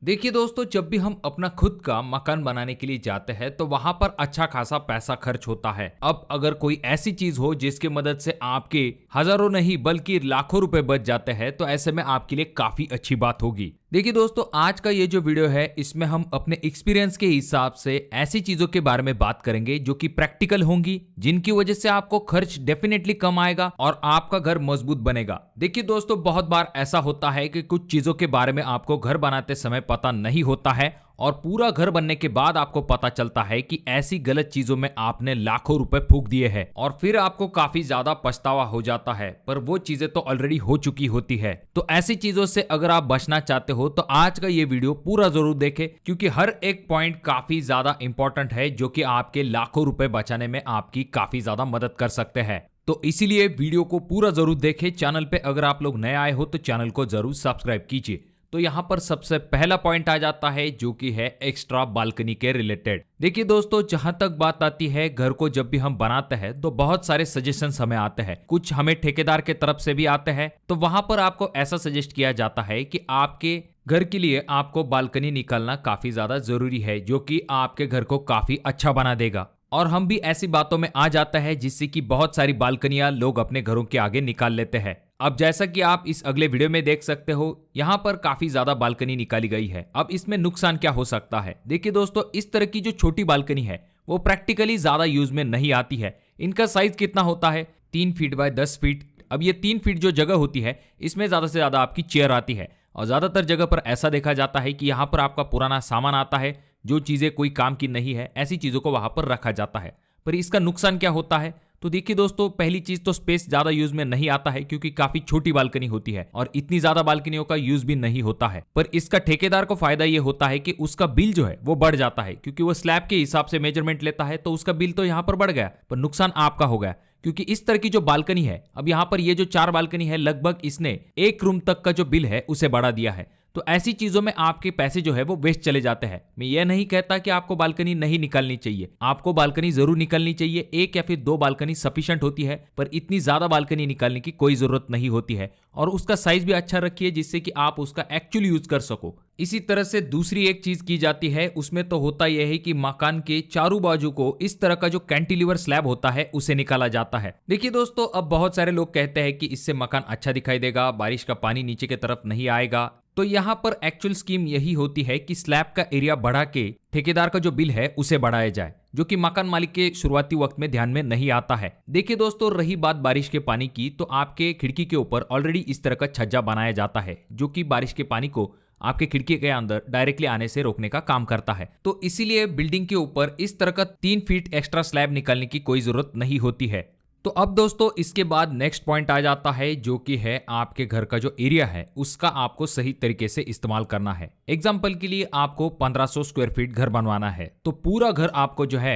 देखिए दोस्तों, जब भी हम अपना खुद का मकान बनाने के लिए जाते हैं तो वहां पर अच्छा खासा पैसा खर्च होता है। अब अगर कोई ऐसी चीज हो जिसकी मदद से आपके हजारों नहीं बल्कि लाखों रुपए बच जाते हैं तो ऐसे में आपके लिए काफी अच्छी बात होगी। देखिए दोस्तों, आज का ये जो वीडियो है इसमें हम अपने एक्सपीरियंस के हिसाब से ऐसी चीजों के बारे में बात करेंगे जो कि प्रैक्टिकल होंगी, जिनकी वजह से आपको खर्च डेफिनेटली कम आएगा और आपका घर मजबूत बनेगा। देखिए दोस्तों, बहुत बार ऐसा होता है कि कुछ चीजों के बारे में आपको घर बनाते समय पता नहीं होता है और पूरा घर बनने के बाद आपको पता चलता है कि ऐसी गलत चीजों में आपने लाखों रुपए फूंक दिए हैं और फिर आपको काफी ज्यादा पछतावा हो जाता है, पर वो चीजें तो ऑलरेडी हो चुकी होती है। तो ऐसी चीजों से अगर आप बचना चाहते हो तो आज का ये वीडियो पूरा जरूर देखें, क्योंकि हर एक पॉइंट काफी ज्यादा इंपॉर्टेंट है जो कि आपके लाखों रुपए बचाने में आपकी काफी ज्यादा मदद कर सकते हैं। तो इसीलिए वीडियो को पूरा जरूर देखें। चैनल पे अगर आप लोग नए आए हो तो चैनल को जरूर सब्सक्राइब कीजिए। तो यहाँ पर सबसे पहला पॉइंट आ जाता है जो कि है एक्स्ट्रा बालकनी के रिलेटेड। देखिए दोस्तों, जहां तक बात आती है घर को जब भी हम बनाते हैं तो बहुत सारे सजेशंस हमें आते हैं, कुछ हमें ठेकेदार के तरफ से भी आते हैं। तो वहां पर आपको ऐसा सजेस्ट किया जाता है कि आपके घर के लिए आपको बालकनी निकालना काफी ज्यादा जरूरी है, जो कि आपके घर को काफी अच्छा बना देगा। और हम भी ऐसी बातों में आ जाता है जिससे कि बहुत सारी बालकनियां लोग अपने घरों के आगे निकाल लेते हैं। अब जैसा कि आप इस अगले वीडियो में देख सकते हो, यहाँ पर काफी ज्यादा बालकनी निकाली गई है। अब इसमें नुकसान क्या हो सकता है? देखिए दोस्तों, इस तरह की जो छोटी बालकनी है वो प्रैक्टिकली ज्यादा यूज में नहीं आती है। इनका साइज कितना होता है? 3 फीट बाय 10 फीट। अब ये 3 फीट जो जगह होती है इसमें ज्यादा से ज्यादा आपकी चेयर आती है और ज्यादातर जगह पर ऐसा देखा जाता है कि यहाँ पर आपका पुराना सामान आता है, जो चीजें कोई काम की नहीं है ऐसी चीजों को वहां पर रखा जाता है। पर इसका नुकसान क्या होता है? तो देखिए दोस्तों, पहली चीज तो स्पेस ज्यादा यूज में नहीं आता है क्योंकि काफी छोटी बालकनी होती है और इतनी ज्यादा बालकनियों का यूज भी नहीं होता है। पर इसका ठेकेदार को फायदा ये होता है कि उसका बिल जो है वो बढ़ जाता है, क्योंकि वो स्लैब के हिसाब से मेजरमेंट लेता है। तो उसका बिल तो यहाँ पर बढ़ गया, पर नुकसान आपका हो गया, क्योंकि इस तरह की जो बालकनी है, अब यहाँ पर ये जो 4 बालकनी है, लगभग इसने 1 रूम तक का जो बिल है उसे बढ़ा दिया है। तो ऐसी चीजों में आपके पैसे जो है वो वेस्ट चले जाते हैं। मैं ये नहीं कहता कि आपको बालकनी नहीं निकालनी चाहिए, आपको बालकनी जरूर निकालनी चाहिए। 1 या फिर 2 बालकनी सफिशिएंट होती है, पर इतनी ज्यादा बालकनी निकालने की कोई जरूरत नहीं होती है। और उसका साइज भी अच्छा रखिए जिससे कि आप उसका एक्चुअल यूज कर सको। इसी तरह से दूसरी एक चीज की जाती है, उसमें तो होता यह है कि मकान के चारों बाजू को इस तरह का जो कैंटिलीवर स्लैब होता है उसे निकाला जाता है। देखिए दोस्तों, अब बहुत सारे लोग कहते हैं कि इससे मकान अच्छा दिखाई देगा, बारिश का पानी नीचे की तरफ नहीं आएगा। तो यहाँ पर एक्चुअल स्कीम यही होती है कि स्लैब का एरिया बढ़ा के ठेकेदार का जो बिल है उसे बढ़ाया जाए, जो कि मकान मालिक के शुरुआती वक्त में ध्यान में नहीं आता है। देखिए दोस्तों, रही बात बारिश के पानी की, तो आपके खिड़की के ऊपर ऑलरेडी इस तरह का छज्जा बनाया जाता है जो कि बारिश के पानी को आपके खिड़की के अंदर डायरेक्टली आने से रोकने का काम करता है। तो इसीलिए बिल्डिंग के ऊपर इस तरह का 3 फीट एक्स्ट्रा स्लैब निकालने की कोई जरूरत नहीं होती है। तो अब दोस्तों, इसके बाद नेक्स्ट पॉइंट आ जाता है जो कि है आपके घर का जो एरिया है उसका आपको सही तरीके से इस्तेमाल करना है। एग्जाम्पल के लिए आपको 1500 स्क्वायर फीट घर बनवाना है, तो पूरा घर आपको जो है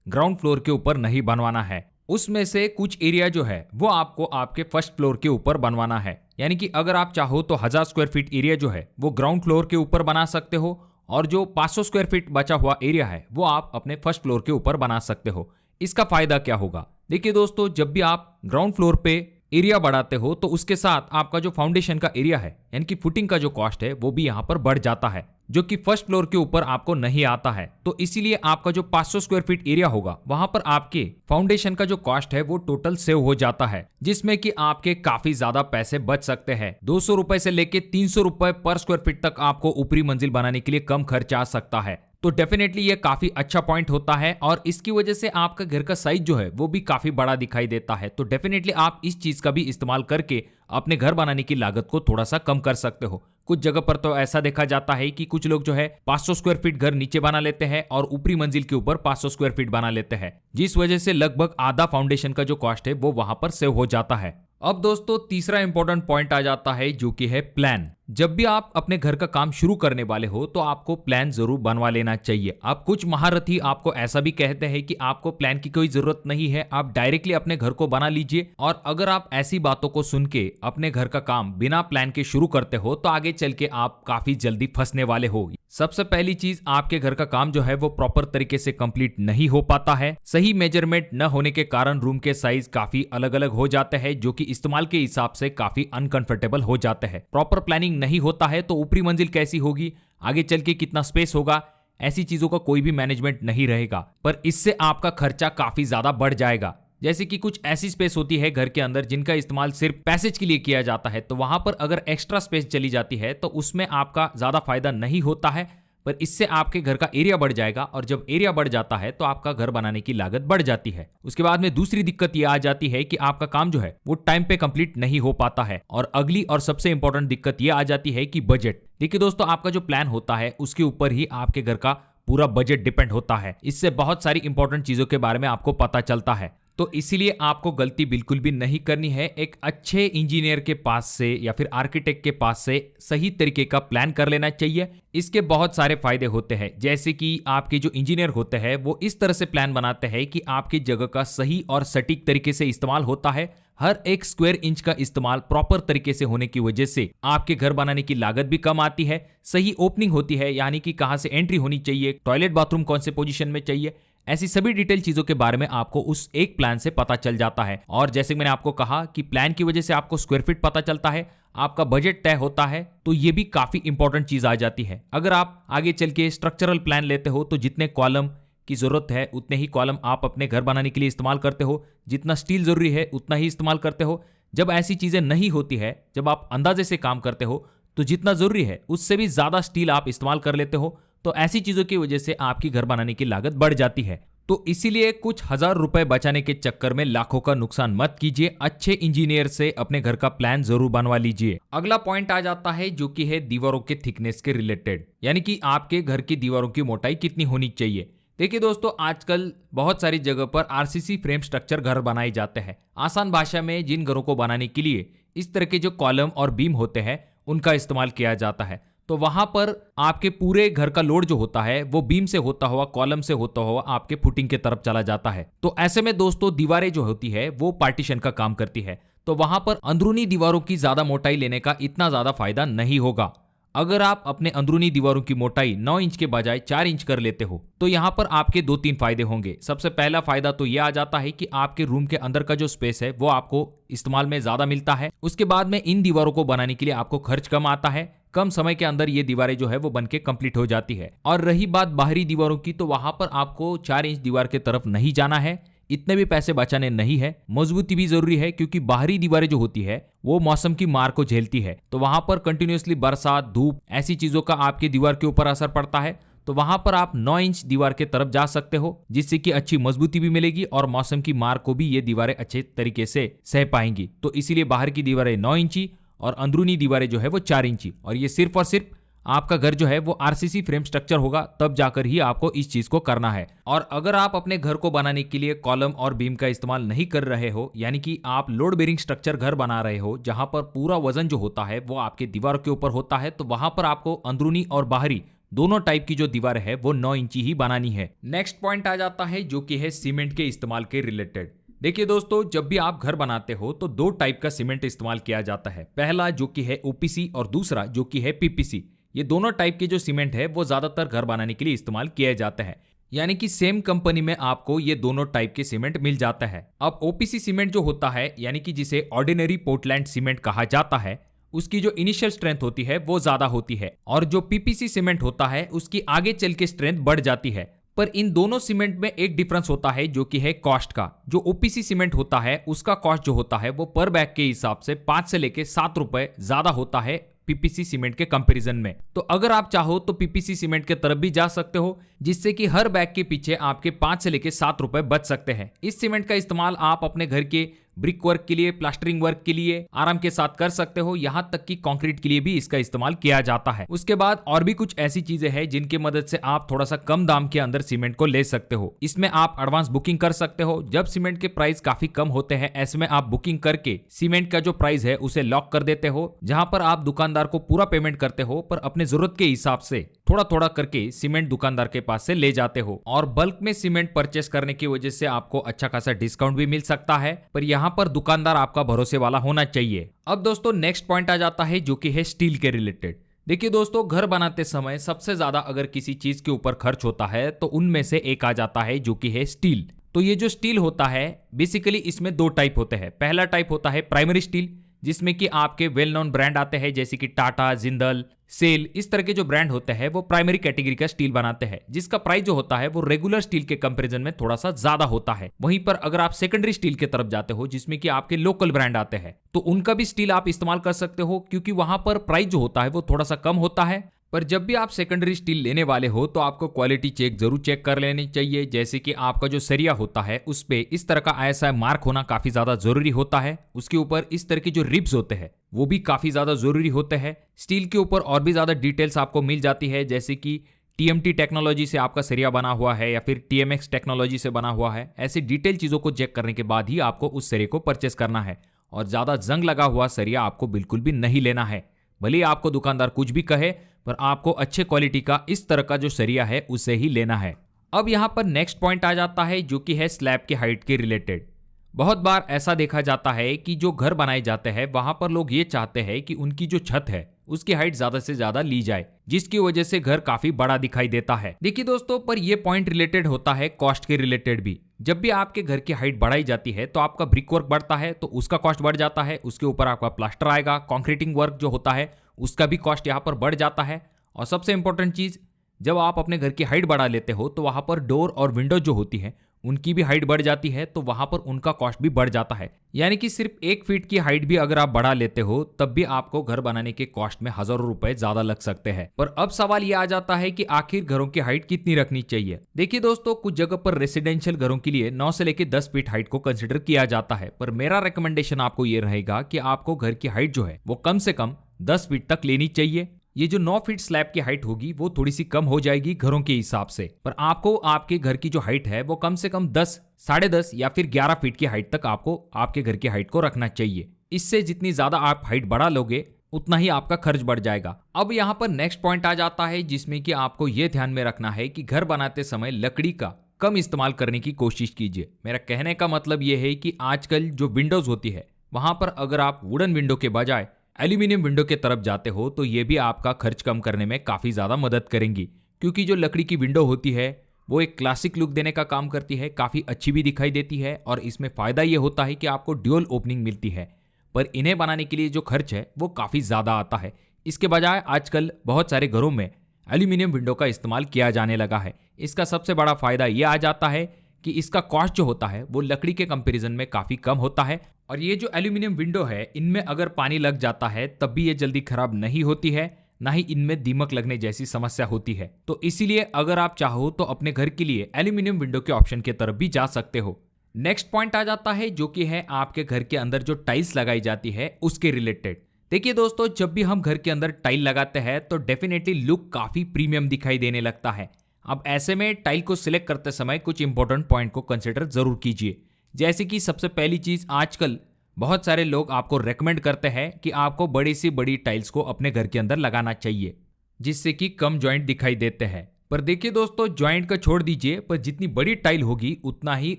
ग्राउंड फ्लोर के ऊपर नहीं बनवाना है। उसमें से कुछ एरिया जो है वो आपको आपके फर्स्ट फ्लोर के ऊपर बनवाना है। यानी कि अगर आप चाहो तो 1000 स्क्वायर फीट एरिया जो है वो ग्राउंड फ्लोर के ऊपर बना सकते हो, और जो 500 स्क्वायर फीट बचा हुआ एरिया है वो आप अपने फर्स्ट फ्लोर के ऊपर बना सकते हो। इसका फायदा क्या होगा? देखिए दोस्तों, जब भी आप ग्राउंड फ्लोर पे एरिया बढ़ाते हो तो उसके साथ आपका जो फाउंडेशन का एरिया है यानी कि फुटिंग का जो कॉस्ट है वो भी यहाँ पर बढ़ जाता है, जो कि फर्स्ट फ्लोर के ऊपर आपको नहीं आता है। तो इसीलिए आपका जो 500 स्क्वायर फीट एरिया होगा वहां पर आपके फाउंडेशन का जो कॉस्ट है वो टोटल सेव हो जाता है, जिसमें कि आपके काफी ज्यादा पैसे बच सकते हैं। 200 रुपए से लेके 300 रुपए पर स्क्वायर फीट तक आपको ऊपरी मंजिल बनाने के लिए कम खर्च आ सकता है। तो डेफिनेटली ये काफी अच्छा पॉइंट होता है और इसकी वजह से आपका घर का साइज जो है वो भी काफी बड़ा दिखाई देता है। तो डेफिनेटली आप इस चीज का भी इस्तेमाल करके अपने घर बनाने की लागत को थोड़ा सा कम कर सकते हो। कुछ जगह पर तो ऐसा देखा जाता है कि कुछ लोग जो है 500 स्क्वायर फीट घर नीचे बना लेते हैं और ऊपरी मंजिल के ऊपर 500 स्क्वायर फीट बना लेते हैं, जिस वजह से लगभग आधा फाउंडेशन का जो कॉस्ट है वो वहां पर सेव हो जाता है। अब दोस्तों, तीसरा इंपॉर्टेंट पॉइंट आ जाता है जो कि है प्लान। जब भी आप अपने घर का काम शुरू करने वाले हो तो आपको प्लान जरूर बनवा लेना चाहिए। आप कुछ महारथी आपको ऐसा भी कहते हैं कि आपको प्लान की कोई जरूरत नहीं है, आप डायरेक्टली अपने घर को बना लीजिए। और अगर आप ऐसी बातों को सुन के अपने घर का काम बिना प्लान के शुरू करते हो तो आगे चल के आप काफी जल्दी फंसने वाले हो। सबसे पहली चीज, आपके घर का काम जो है वो प्रॉपर तरीके से कंप्लीट नहीं हो पाता है। सही मेजरमेंट न होने के कारण रूम के साइज काफी अलग अलग हो जाते हैं, जो कि इस्तेमाल के हिसाब से काफी अनकंफर्टेबल हो जाते हैं। प्रॉपर प्लानिंग ओपनिंग नहीं होता है तो ऊपरी मंजिल कैसी होगी, आगे चल के कितना स्पेस होगा, ऐसी चीजों का कोई भी मैनेजमेंट नहीं रहेगा। पर इससे आपका खर्चा काफी ज्यादा बढ़ जाएगा। जैसे कि कुछ ऐसी स्पेस होती है घर के अंदर जिनका इस्तेमाल सिर्फ पैसेज के लिए किया जाता है, तो वहां पर अगर एक्स्ट्रा स्पेस चली जाती है तो उसमें आपका ज्यादा फायदा नहीं होता है, पर इससे आपके घर का एरिया बढ़ जाएगा और जब एरिया बढ़ जाता है तो आपका घर बनाने की लागत बढ़ जाती है। उसके बाद में दूसरी दिक्कत ये आ जाती है कि आपका काम जो है वो टाइम पे कंप्लीट नहीं हो पाता है। और अगली और सबसे इंपॉर्टेंट दिक्कत ये आ जाती है कि बजट। देखिए दोस्तों, आपका जो प्लान होता है उसके ऊपर ही आपके घर का पूरा बजट डिपेंड होता है। इससे बहुत सारी इंपॉर्टेंट चीजों के बारे में आपको पता चलता है। तो इसीलिए आपको गलती बिल्कुल भी नहीं करनी है। एक अच्छे इंजीनियर के पास से या फिर आर्किटेक्ट के पास से सही तरीके का प्लान कर लेना चाहिए। इसके बहुत सारे फायदे होते हैं, जैसे कि आपके जो इंजीनियर होते हैं वो इस तरह से प्लान बनाते हैं कि आपकी जगह का सही और सटीक तरीके से इस्तेमाल होता है। हर एक स्क्वायर इंच का इस्तेमाल प्रॉपर तरीके से होने की वजह से आपके घर बनाने की लागत भी कम आती है। सही ओपनिंग होती है, यानी कि कहां से एंट्री होनी चाहिए, टॉयलेट बाथरूम कौन से पोजीशन में चाहिए, ऐसी सभी डिटेल चीजों के बारे में आपको उस एक प्लान से पता चल जाता है। और जैसे मैंने आपको कहा कि प्लान की वजह से आपको स्क्वायर फीट पता चलता है, आपका बजट तय होता है, तो ये भी काफी इंपॉर्टेंट चीज आ जाती है। अगर आप आगे चल के स्ट्रक्चरल प्लान लेते हो तो जितने कॉलम की जरूरत है उतने ही कॉलम आप अपने घर बनाने के लिए इस्तेमाल करते हो, जितना स्टील जरूरी है उतना ही इस्तेमाल करते हो। जब ऐसी चीजें नहीं होती है, जब आप अंदाजे से काम करते हो तो जितना जरूरी है उससे भी ज्यादा स्टील आप इस्तेमाल कर लेते हो। तो ऐसी चीजों की वजह से आपकी घर बनाने की लागत बढ़ जाती है। तो इसीलिए कुछ हजार रुपए बचाने के चक्कर में लाखों का नुकसान मत कीजिए। अच्छे इंजीनियर से अपने घर का प्लान जरूर बनवा लीजिए। अगला पॉइंट आ जाता है जो कि है दीवारों के थिकनेस के रिलेटेड, यानी कि आपके घर की दीवारों की मोटाई कितनी होनी चाहिए। देखिए दोस्तों, आजकल बहुत सारी जगह पर आरसीसी फ्रेम स्ट्रक्चर घर बनाए जाते हैं। आसान भाषा में जिन घरों को बनाने के लिए इस तरह के जो कॉलम और बीम होते हैं उनका इस्तेमाल किया जाता है, तो वहां पर आपके पूरे घर का लोड जो होता है वो बीम से होता हुआ, कॉलम से होता हुआ आपके फुटिंग के तरफ चला जाता है। तो ऐसे में दोस्तों दीवारें जो होती है वो पार्टीशन का काम करती है, तो वहां पर अंदरूनी दीवारों की ज्यादा मोटाई लेने का इतना ज्यादा फायदा नहीं होगा। अगर आप अपने अंदरूनी दीवारों की मोटाई 9 इंच के बजाय 4 इंच कर लेते हो तो यहाँ पर आपके 2-3 फायदे होंगे। सबसे पहला फायदा तो यह आ जाता है कि आपके रूम के अंदर का जो स्पेस है वो आपको इस्तेमाल में ज्यादा मिलता है। उसके बाद में इन दीवारों को बनाने के लिए आपको खर्च कम आता है। कम समय के अंदर ये दीवारें जो है वो बनके कंप्लीट हो जाती है। और रही बात बाहरी दीवारों की, तो वहां पर आपको 4 इंच दीवार के तरफ नहीं जाना है, इतने भी पैसे बचाने नहीं है। मजबूती भी जरूरी है क्योंकि बाहरी दीवारें जो होती है वो मौसम की मार को झेलती है, तो वहां पर कंटिन्यूअसली बरसात, धूप, ऐसी चीजों का आपकी दीवार के ऊपर असर पड़ता है। तो वहां पर आप 9 इंच दीवार के तरफ जा सकते हो, जिससे कि अच्छी मजबूती भी मिलेगी और मौसम की मार को भी ये दीवारें अच्छे तरीके से सह पाएंगी। तो इसीलिए बाहर की दीवारें 9 इंची और अंदरूनी दीवारें जो है वो 4 इंची। और ये सिर्फ और सिर्फ आपका घर जो है वो आरसीसी फ्रेम स्ट्रक्चर होगा, तब जाकर ही आपको इस चीज को करना है। और अगर आप अपने घर को बनाने के लिए कॉलम और बीम का इस्तेमाल नहीं कर रहे हो, यानी कि आप लोड बेरिंग स्ट्रक्चर घर बना रहे हो जहां पर पूरा वजन जो होता है वो आपके दीवार के ऊपर होता है, तो वहां पर आपको अंदरूनी और बाहरी दोनों टाइप की जो दीवार है वो 9 इंची ही बनानी है। नेक्स्ट पॉइंट आ जाता है जो कि है सीमेंट के इस्तेमाल के रिलेटेड। देखिए दोस्तों, जब भी आप घर बनाते हो तो 2 टाइप का सीमेंट इस्तेमाल किया जाता है। पहला जो कि है ओपीसी और दूसरा जो कि है पीपीसी। ये दोनों टाइप के जो सीमेंट है वो ज्यादातर घर बनाने के लिए इस्तेमाल किए जाते हैं, यानी कि सेम कंपनी में आपको ये दोनों टाइप के सीमेंट मिल जाता है। अब ओपीसी सीमेंट जो होता है, यानी कि जिसे ऑर्डिनरी पोर्टलैंड सीमेंट कहा जाता है, उसकी जो इनिशियल स्ट्रेंथ होती है वो ज्यादा होती है, और जो पीपीसी सीमेंट होता है उसकी आगे चल के स्ट्रेंथ बढ़ जाती है। पर इन दोनों सीमेंट में एक डिफरेंस होता है जो कि है कॉस्ट का। जो ओपीसी सीमेंट होता है उसका कॉस्ट जो होता है वो पर बैग के हिसाब से 5 से लेके 7 रुपए ज्यादा होता है पीपीसी सीमेंट के कंपैरिजन में। तो अगर आप चाहो तो पीपीसी सीमेंट के तरफ भी जा सकते हो, जिससे कि हर बैग के पीछे आपके 5 से लेके 7 रुपए बच सकते हैं। इस सीमेंट का इस्तेमाल आप अपने घर के ब्रिक वर्क के लिए, प्लास्टरिंग वर्क के लिए आराम के साथ कर सकते हो, यहां तक कि कंक्रीट के लिए भी इसका इस्तेमाल किया जाता है। उसके बाद और भी कुछ ऐसी चीजें हैं जिनकी मदद से आप थोड़ा सा कम दाम के अंदर सीमेंट को ले सकते हो। इसमें आप एडवांस बुकिंग कर सकते हो। जब सीमेंट के प्राइस काफी कम होते हैं, ऐसे में आप बुकिंग करके सीमेंट का जो प्राइस है उसे लॉक कर देते हो, जहां पर आप दुकानदार को पूरा पेमेंट करते हो, पर अपने जरूरत के हिसाब से थोड़ा थोड़ा करके सीमेंट दुकानदार के पास से ले जाते हो। और बल्क में सीमेंट परचेस करने की वजह से आपको अच्छा खासा डिस्काउंट भी मिल सकता है, पर यहाँ पर दुकानदार आपका भरोसे वाला होना चाहिए। अब दोस्तों नेक्स्ट पॉइंट आ जाता है जो कि है स्टील के रिलेटेड। देखिए दोस्तों, घर बनाते समय सबसे ज्यादा अगर किसी चीज के ऊपर खर्च होता है तो उनमें से एक आ जाता है जो कि है स्टील। तो ये जो स्टील होता है बेसिकली इसमें 2 टाइप होते हैं। पहला टाइप होता है प्राइमरी स्टील, जिसमें कि आपके वेल नोन ब्रांड आते हैं जैसे कि टाटा, जिंदल, सेल। इस तरह के जो ब्रांड होते हैं वो प्राइमरी कैटेगरी का स्टील बनाते हैं, जिसका प्राइस जो होता है वो रेगुलर स्टील के कंपैरिजन में थोड़ा सा ज्यादा होता है। वहीं पर अगर आप सेकेंडरी स्टील की तरफ जाते हो जिसमें कि आपके लोकल ब्रांड आते हैं, तो उनका भी स्टील आप इस्तेमाल कर सकते हो, क्योंकि वहां पर प्राइस जो होता है वो थोड़ा सा कम होता है। पर जब भी आप सेकेंडरी स्टील लेने वाले हो तो आपको क्वालिटी चेक जरूर चेक कर लेनी चाहिए, जैसे कि आपका जो सरिया होता है उस पे इस तरह का ISI मार्क होना काफी ज्यादा जरूरी होता है। उसके ऊपर इस तरह के जो रिब्स होते हैं वो भी काफी ज्यादा जरूरी होते हैं। स्टील के ऊपर और भी ज्यादा डिटेल्स आपको मिल जाती है, जैसे कि TMT टेक्नोलॉजी से आपका सरिया बना हुआ है या फिर TMX टेक्नोलॉजी से बना हुआ है। ऐसी डिटेल चीजों को चेक करने के बाद ही आपको उस सरिये को परचेस करना है, और ज्यादा जंग लगा हुआ सरिया आपको बिल्कुल भी नहीं लेना है। भले ही आपको दुकानदार कुछ भी कहे, पर आपको अच्छे क्वालिटी का इस तरह का जो सरिया है उसे ही लेना है। अब यहाँ पर नेक्स्ट पॉइंट आ जाता है जो कि है स्लैब के हाइट के रिलेटेड। बहुत बार ऐसा देखा जाता है कि जो घर बनाए जाते हैं वहां पर लोग ये चाहते हैं कि उनकी जो छत है उसकी हाइट ज्यादा से ज्यादा ली जाए, जिसकी वजह से घर काफी बड़ा दिखाई देता है। देखिए दोस्तों, पर यह पॉइंट रिलेटेड होता है कॉस्ट के रिलेटेड भी। जब भी आपके घर की हाइट बढ़ाई जाती है तो आपका ब्रिक वर्क बढ़ता है तो उसका कॉस्ट बढ़ जाता है, उसके ऊपर आपका प्लास्टर आएगा, कॉन्क्रीटिंग वर्क जो होता है उसका भी कॉस्ट यहाँ पर बढ़ जाता है। और सबसे इंपॉर्टेंट चीज, जब आप अपने घर की हाइट बढ़ा लेते हो तो वहां पर डोर और विंडो जो होती है उनकी भी हाइट बढ़ जाती है, तो वहां पर उनका कॉस्ट भी बढ़ जाता है। यानी कि सिर्फ 1 फीट की हाइट भी अगर आप बढ़ा लेते हो तब भी आपको घर बनाने के कॉस्ट में हजारों रुपए ज्यादा लग सकते हैं। पर अब सवाल ये आ जाता है कि आखिर घरों की हाइट कितनी रखनी चाहिए। देखिए दोस्तों, कुछ जगह पर रेसिडेंशियल घरों के लिए 9 से लेकर 10 फीट हाइट को कंसिडर किया जाता है, पर मेरा रिकमेंडेशन आपको ये रहेगा कि आपको घर की हाइट जो है वो कम से कम 10 फीट तक लेनी चाहिए। ये जो 9 फीट स्लैब की हाइट होगी वो थोड़ी सी कम हो जाएगी घरों के हिसाब से, पर आपको आपके घर की जो हाइट है वो कम से कम 10, 10.5 या फिर 11 फीट की हाइट तक आपको आपके घर की हाइट को रखना चाहिए। इससे जितनी ज्यादा आप हाइट बढ़ा लोगे उतना ही आपका खर्च बढ़ जाएगा। अब यहाँ पर नेक्स्ट पॉइंट आ जाता है जिसमें कि आपको ये ध्यान में रखना है कि घर बनाते समय लकड़ी का कम इस्तेमाल करने की कोशिश कीजिए। मेरा कहने का मतलब ये है कि आजकल जो विंडोज होती है वहां पर अगर आप वुडन विंडो के बजाय एल्यूमिनियम विंडो के तरफ जाते हो तो ये भी आपका खर्च कम करने में काफ़ी ज़्यादा मदद करेंगी, क्योंकि जो लकड़ी की विंडो होती है वो एक क्लासिक लुक देने का काम करती है, काफ़ी अच्छी भी दिखाई देती है, और इसमें फ़ायदा ये होता है कि आपको ड्यूअल ओपनिंग मिलती है। पर इन्हें बनाने के लिए जो खर्च है वो काफ़ी ज़्यादा आता है। इसके बजाय आजकल बहुत सारे घरों में एल्यूमिनियम विंडो का इस्तेमाल किया जाने लगा है। इसका सबसे बड़ा फ़ायदा ये आ जाता है कि इसका कॉस्ट जो होता है वो लकड़ी के कंपैरिजन में काफ़ी कम होता है, और ये जो एल्यूमिनियम विंडो है इनमें अगर पानी लग जाता है तब भी ये जल्दी खराब नहीं होती है, ना ही इनमें दीमक लगने जैसी समस्या होती है। तो इसीलिए अगर आप चाहो तो अपने घर के लिए एल्यूमिनियम विंडो के ऑप्शन की तरफ भी जा सकते हो। नेक्स्ट पॉइंट आ जाता है जो कि है आपके घर के अंदर जो टाइल्स लगाई जाती है उसके रिलेटेड। देखिए दोस्तों, जब भी हम घर के अंदर टाइल लगाते हैं तो डेफिनेटली लुक काफी प्रीमियम दिखाई देने लगता है। अब ऐसे में टाइल को सिलेक्ट करते समय कुछ इंपॉर्टेंट पॉइंट को कंसिडर जरूर कीजिए, जैसे कि सबसे पहली चीज, आजकल बहुत सारे लोग आपको रेकमेंड करते हैं कि आपको बड़ी सी बड़ी टाइल्स को अपने घर के अंदर लगाना चाहिए, जिससे कि कम जॉइंट दिखाई देते हैं। पर देखिए दोस्तों, जॉइंट का छोड़ दीजिए, पर जितनी बड़ी टाइल होगी उतना ही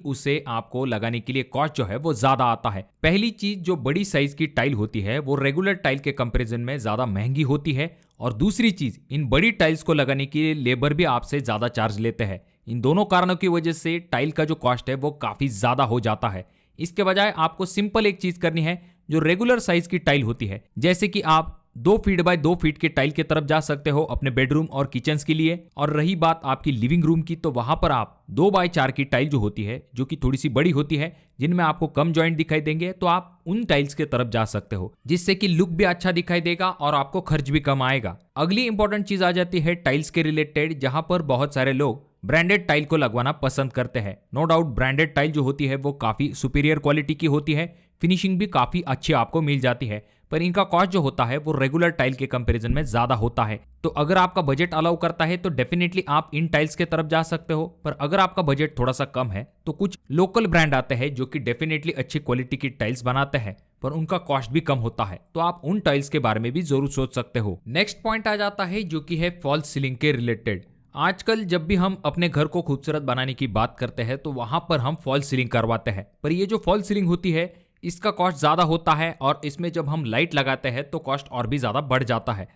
उसे आपको लगाने के लिए कॉस्ट जो है वो ज्यादा आता है। पहली चीज, जो बड़ी साइज की टाइल होती है वो रेगुलर टाइल के कंपैरिजन में ज्यादा महंगी होती है, और दूसरी चीज, इन बड़ी टाइल्स को लगाने के लिए लेबर भी आपसे ज्यादा चार्ज लेते हैं। इन दोनों कारणों की वजह से टाइल का जो कॉस्ट है वो काफी ज्यादा हो जाता है। इसके बजाय आपको सिंपल एक चीज करनी है, जो रेगुलर साइज की टाइल होती है, जैसे कि आप 2 फीट बाय 2 फीट के टाइल की तरफ जा सकते हो अपने बेडरूम और किचन्स के लिए। और रही बात आपकी लिविंग रूम की, तो वहां पर आप 2 बाय 4 की टाइल जो होती है, जो कि थोड़ी सी बड़ी होती है, जिनमें आपको कम जॉइंट दिखाई देंगे, तो आप उन टाइल्स के तरफ जा सकते हो, जिससे कि लुक भी अच्छा दिखाई देगा और आपको खर्च भी कम आएगा। अगली इंपॉर्टेंट चीज आ जाती है टाइल्स के रिलेटेड, जहां पर बहुत सारे लोग ब्रांडेड टाइल को लगवाना पसंद करते हैं। नो डाउट ब्रांडेड टाइल जो होती है वो काफी सुपीरियर क्वालिटी की होती है, फिनिशिंग भी काफी अच्छी आपको मिल जाती है, पर इनका कॉस्ट जो होता है वो रेगुलर टाइल के कंपैरिजन में ज्यादा होता है। तो अगर आपका बजट अलाउ करता है तो डेफिनेटली आप इन टाइल्स के तरफ जा सकते हो, पर अगर आपका बजट थोड़ा सा कम है तो कुछ लोकल ब्रांड आते हैं जो कि डेफिनेटली अच्छी क्वालिटी की टाइल्स बनाते हैं, पर उनका कॉस्ट भी कम होता है, तो आप उन टाइल्स के बारे में भी जरूर सोच सकते हो। नेक्स्ट पॉइंट आ जाता है जो कि है फॉल्स सीलिंग के रिलेटेड। आजकल जब भी हम अपने घर को खूबसूरत बनाने की बात करते हैं तो वहां पर हम फॉल्स सीलिंग करवाते हैं, पर ये जो फॉल्स सीलिंग होती है इसका कॉस्ट ज़्यादा होता है, और इसमें जब हम लाइट लगाते हैं तो कॉस्ट और भी ज़्यादा बढ़ जाता है।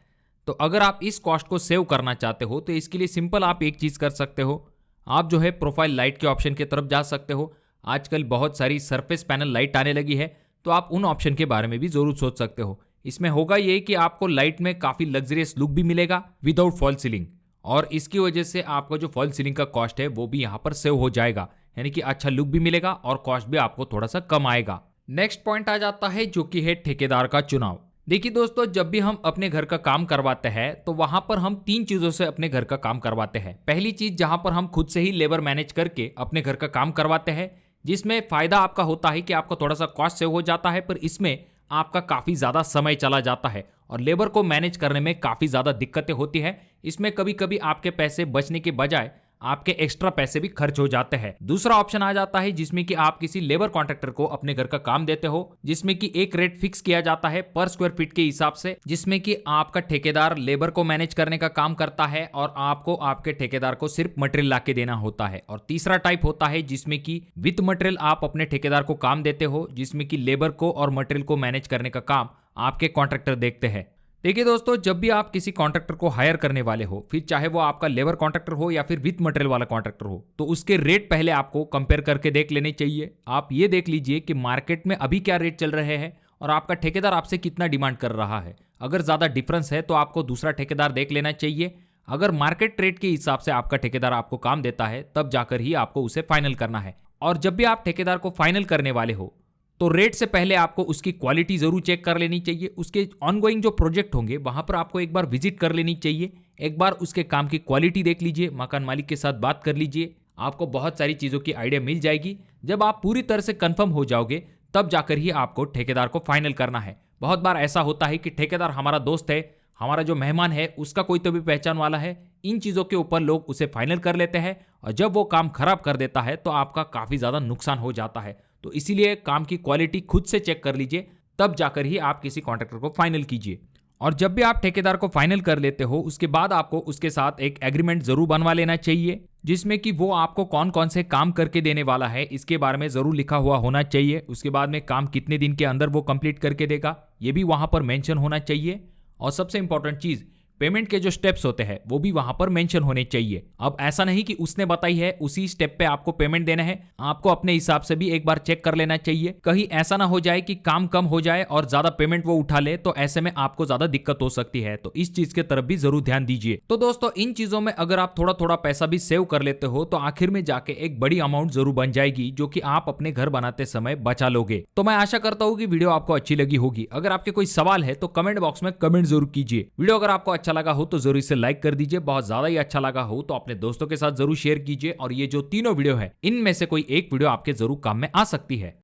तो अगर आप इस कॉस्ट को सेव करना चाहते हो तो इसके लिए सिंपल आप एक चीज़ कर सकते हो, आप जो है प्रोफाइल लाइट के ऑप्शन की तरफ जा सकते हो। आजकल बहुत सारी सरफेस पैनल लाइट आने लगी है, तो आप उन ऑप्शन के बारे में भी जरूर सोच सकते हो। इसमें होगा ये कि आपको लाइट में काफी लग्जरियस लुक भी मिलेगा विदाउट फॉल सीलिंग, और इसकी वजह से आपका जो फॉल सीलिंग का कॉस्ट है वो भी यहाँ पर सेव हो जाएगा, यानी कि अच्छा लुक भी मिलेगा और कॉस्ट भी आपको थोड़ा सा कम आएगा। नेक्स्ट पॉइंट आ जाता है जो कि है ठेकेदार का चुनाव। देखिए दोस्तों, जब भी हम अपने घर का काम करवाते हैं तो वहां पर हम 3 चीजों से अपने घर का काम करवाते हैं। पहली चीज, जहां पर हम खुद से ही लेबर मैनेज करके अपने घर का काम करवाते हैं, जिसमें फायदा आपका होता है कि आपका थोड़ा सा कॉस्ट सेव हो जाता है, पर इसमें आपका काफी ज्यादा समय चला जाता है और लेबर को मैनेज करने में काफी ज्यादा दिक्कतें होती है। इसमें कभी कभी आपके पैसे बचने के बजाय आपके एक्स्ट्रा पैसे भी खर्च हो जाते हैं। दूसरा ऑप्शन आ जाता है जिसमें कि आप किसी लेबर कॉन्ट्रैक्टर को अपने घर का काम देते हो, जिसमें कि एक रेट फिक्स किया जाता है पर स्क्वायर फीट के हिसाब से, जिसमें कि आपका ठेकेदार लेबर को मैनेज करने का काम करता है और आपको आपके ठेकेदार को सिर्फ मटेरियल ला के देना होता है। और तीसरा टाइप होता है जिसमें कि विथ मटेरियल आप अपने ठेकेदार को काम देते हो, जिसमें कि लेबर को और मटेरियल को मैनेज करने का काम आपके कॉन्ट्रैक्टर देखते हैं। देखिए दोस्तों, जब भी आप किसी कॉन्ट्रैक्टर को हायर करने वाले हो, फिर चाहे वो आपका लेबर कॉन्ट्रैक्टर हो या फिर विथ मटेरियल वाला कॉन्ट्रैक्टर हो, तो उसके रेट पहले आपको कंपेयर करके देख लेने चाहिए। आप ये देख लीजिए कि मार्केट में अभी क्या रेट चल रहे हैं और आपका ठेकेदार आपसे कितना डिमांड कर रहा है। अगर ज़्यादा डिफरेंस है तो आपको दूसरा ठेकेदार देख लेना चाहिए। अगर मार्केट रेट के हिसाब से आपका ठेकेदार आपको काम देता है, तब जाकर ही आपको उसे फाइनल करना है। और जब भी आप ठेकेदार को फाइनल करने वाले हो तो रेट से पहले आपको उसकी क्वालिटी जरूर चेक कर लेनी चाहिए। उसके ऑनगोइंग जो प्रोजेक्ट होंगे वहां पर आपको एक बार विजिट कर लेनी चाहिए, एक बार उसके काम की क्वालिटी देख लीजिए, मकान मालिक के साथ बात कर लीजिए। आपको बहुत सारी चीज़ों की आइडिया मिल जाएगी। जब आप पूरी तरह से कंफर्म हो जाओगे तब जाकर ही आपको ठेकेदार को फाइनल करना है। बहुत बार ऐसा होता है कि ठेकेदार हमारा दोस्त है, हमारा जो मेहमान है उसका कोई तो भी पहचान वाला है, इन चीज़ों के ऊपर लोग उसे फाइनल कर लेते हैं और जब वो काम खराब कर देता है तो आपका काफ़ी ज़्यादा नुकसान हो जाता है। तो इसीलिए काम की क्वालिटी खुद से चेक कर लीजिए, तब जाकर ही आप किसी कॉन्ट्रैक्टर को फाइनल कीजिए। और जब भी आप ठेकेदार को फाइनल कर लेते हो, उसके बाद आपको उसके साथ एक एग्रीमेंट जरूर बनवा लेना चाहिए, जिसमें कि वो आपको कौन कौन से काम करके देने वाला है इसके बारे में जरूर लिखा हुआ होना चाहिए। उसके बाद में काम कितने दिन के अंदर वो कंप्लीट करके देगा ये भी वहां पर मेंशन होना चाहिए। और सबसे इंपॉर्टेंट चीज, पेमेंट के जो स्टेप्स होते हैं वो भी वहां पर मेंशन होने चाहिए। अब ऐसा नहीं कि उसने बताई है उसी स्टेप पे आपको पेमेंट देना है, आपको अपने हिसाब से भी एक बार चेक कर लेना चाहिए। कहीं ऐसा ना हो जाए कि काम कम हो जाए और ज्यादा पेमेंट वो उठा ले, तो ऐसे में आपको ज्यादा दिक्कत हो सकती है। तो इस चीज के तरफ भी जरूर ध्यान दीजिए। तो दोस्तों, इन चीजों में अगर आप थोड़ा थोड़ा पैसा भी सेव कर लेते हो तो आखिर में जाके एक बड़ी अमाउंट जरूर बन जाएगी, जो कि आप अपने घर बनाते समय बचा लोगे। तो मैं आशा करता हूँ कि वीडियो आपको अच्छी लगी होगी। अगर आपके कोई सवाल है तो कमेंट बॉक्स में कमेंट जरूर कीजिए। वीडियो अगर आपको अच्छा लगा हो तो जरूर इसे लाइक कर दीजिए। बहुत ज्यादा ही अच्छा लगा हो तो अपने दोस्तों के साथ जरूर शेयर कीजिए। और ये जो तीनों वीडियो है, इनमें से कोई एक वीडियो आपके जरूर काम में आ सकती है।